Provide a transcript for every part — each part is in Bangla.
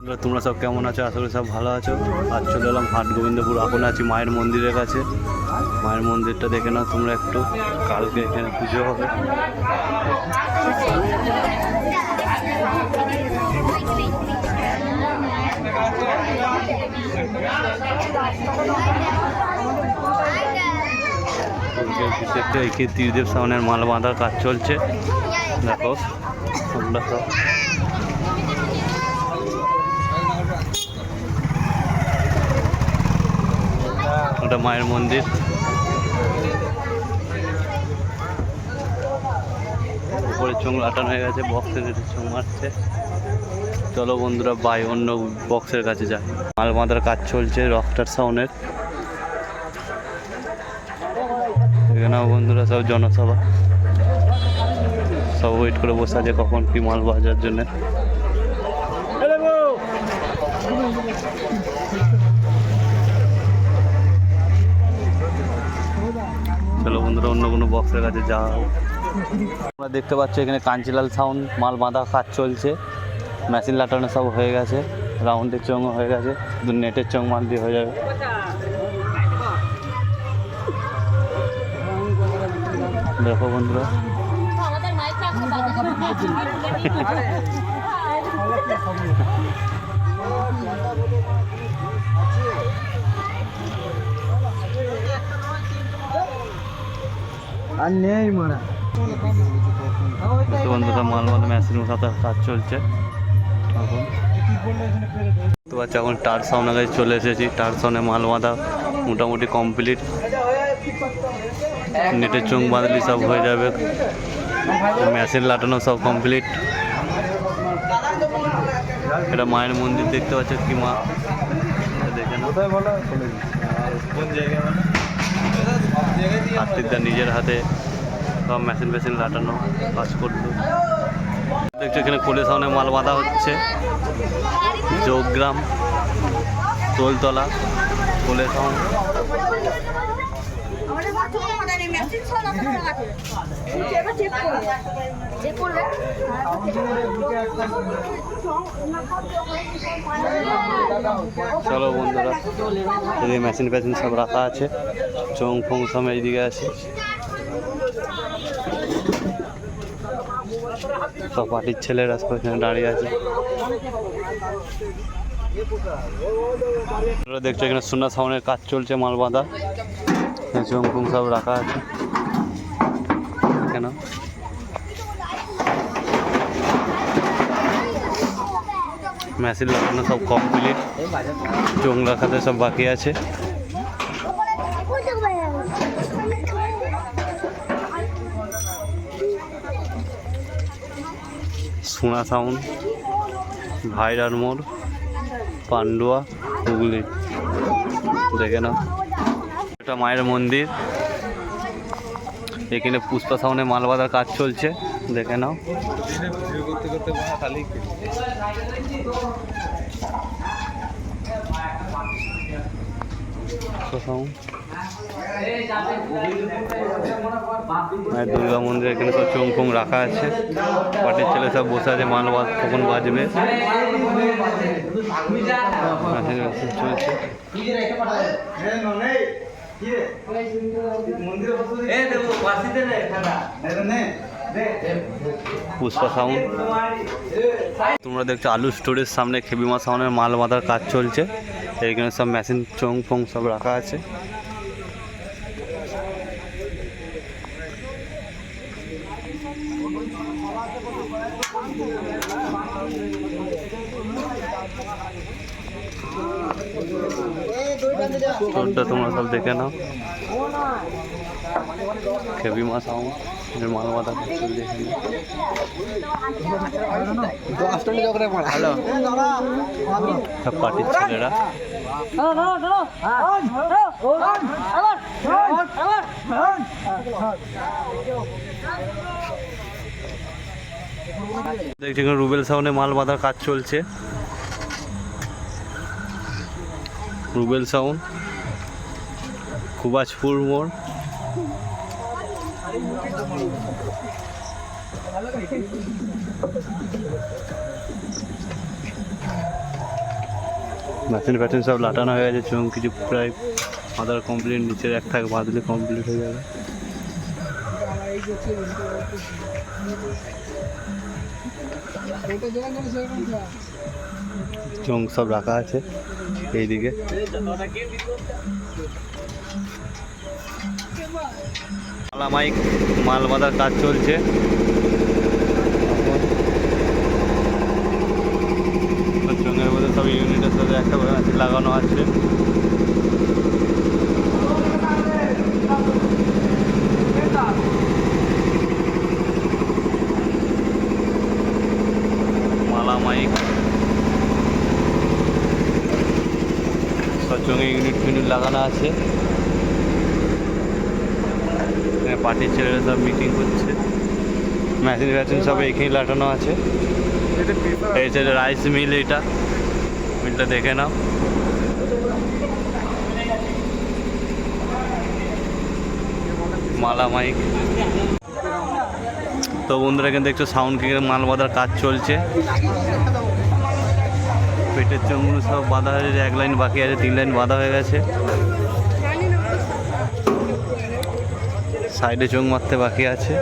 তোমরা সব কেমন আছো? আশা করি সব ভালো আছো। আজ চলে এলাম হাট গোবিন্দপুর। এখন আছি মায়ের মন্দিরের কাছে। মায়ের মন্দিরটা দেখে নাও তোমরা একটু। কালকে এখানে পুজো হবে। এখানে ত্রিদেব সামনের মাল বাঁধার কাজ চলছে। দেখো তোমরা সব। ওটা মায়ের মন্দির। উপরে চোখ লাটানো হয়ে গেছে, বক্সের কাছে চোখ মারছে। চলো বন্ধুরা বাই অন্য বক্সের কাছে যাই। মাল বাঁধার কাজ চলছে রকস্টার সাউন্ডের। এখানেও বন্ধুরা সব জনসভা, সব ওয়েট করে বসে আছে কখন কি মাল বাজার জন্য। চলো বন্ধুরা অন্য কোনো বক্সের কাছে যাও। তোমরা দেখতে পাচ্ছ এখানে কাঞ্চিলাল সাউন্ড মাল বাঁধা কাজ চলছে। মেশিন লাটানো সব হয়ে গেছে, রাউন্ডের চোঙও হয়ে গেছে, শুধু নেটের চোঙ মাল দিয়ে হয়ে যাবে। দেখো বন্ধুরা আর নেই মারা বন্ধুরা মাল বাঁধা মেশিনের সাথে কাজ চলছে। এখন তো আচ্ছা এখন টার সাউন্ডের কাছে চলে এসেছি। টার সাউন্ডে মাল বাঁধা মোটামুটি কমপ্লিট। নেটের চোঙ বাঁধলি সব হয়ে যাবে, মেশিন লাটানো সব কমপ্লিট। এটা মায়ের মন্দির দেখতে পাচ্ছ কি মা দেখে না। কার্তিকদা নিজের হাতে সব মেশিন ফেশিন লাটানো কাজ করলো। দেখছো এখানে কোলে সাউন্ডে মাল বাঁধা হচ্ছে। যোগগ্রাম তোলতলা কোলে সাউন্ড। চলো বন্ধুরা এদিকে মেশিন ফেশিন সব রাখা আছে, চোং ফোং সব এইদিকে আছে। সব পার্টির ছেলেরা সব এখানে দাঁড়িয়ে আছে। দেখছো এখানে সোনা সাউন্ডের কাজ চলছে মাল বাঁধা, চোং ফোং সব রাখা আছে। কেন মেশিন লাগানো সব কমপ্লিট, চোং রাখাতে সব বাকি আছে। সোনা সাউন্ড ভাইরার মোড় পান্ডুয়া হুগলি দেখে নাও। এটা মায়ের মন্দির। এখানে পুষ্পা সাউন্ডে মাল বাঁধার কাজ চলছে, দেখে নাও। দুর্গা মন্দির এখানে সব চোং ফোং রাখা আছে, পাটির ছেলে সব বসে আছে। মাল কখন বাজবে চলছে। পুষ্পা সাউন্ড। তোমরা দেখছো আলু স্টোরের সামনে খেবিমা সাউন্ডের মাল বাঁধার কাজ চলছে। এইখানে সব মেশিন চোং ফোং সব রাখা আছে। তোমরা সব দেখে নাও। খেবিমা সাউন্ড মাল বাঁধা কাজ চলছে। সব পার্টির ছেলেরা। দেখছি রুবেল সাউন্ডে মাল বাঁধার কাজ চলছে। রুবেল সাউন্ড খুবাজপুর মোড়। মেশিন ফ্যাশিন সব লাটানো হয়ে গেছে, চুং কিছু প্রায় আদার কমপ্লিট, নিচের এক থাক বাঁধলে কমপ্লিট হয়ে যাবে। চুং সব রাখা আছে এইদিকে। মালামাইক মাল বাঁধার কাজ চলছে। চুঙের মধ্যে সব ইউনিটের সাথে একটা করে মেশিন লাগানো আছে। মালামাইক সব চুঙে ইউনিট ফিউনিট লাগানো আছে। পার্টির ছেলেরা সব মিটিং করছে। মেশিন ফ্যাশিন সব এখানেই লাটানো আছে। এই যে রাইস মিল, এটা মিলটা দেখে নাও। মালামাইক। তো বন্ধুরা এখানে দেখছো সাউন্ড কিংয়ের মাল বাঁধার কাজ চলছে। পেটের চোঙগুলো সব বাঁধা হয়েছে, এক লাইন বাকি আছে, 3 লাইন বাঁধা হয়ে গেছে। সাইডে চোঙ মারতে বাকি আছে।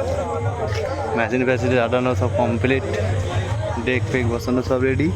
মেশিন ফ্যাশিন লাটানো সব কমপ্লিট। ডেক ফেক বসানো সব রেডি।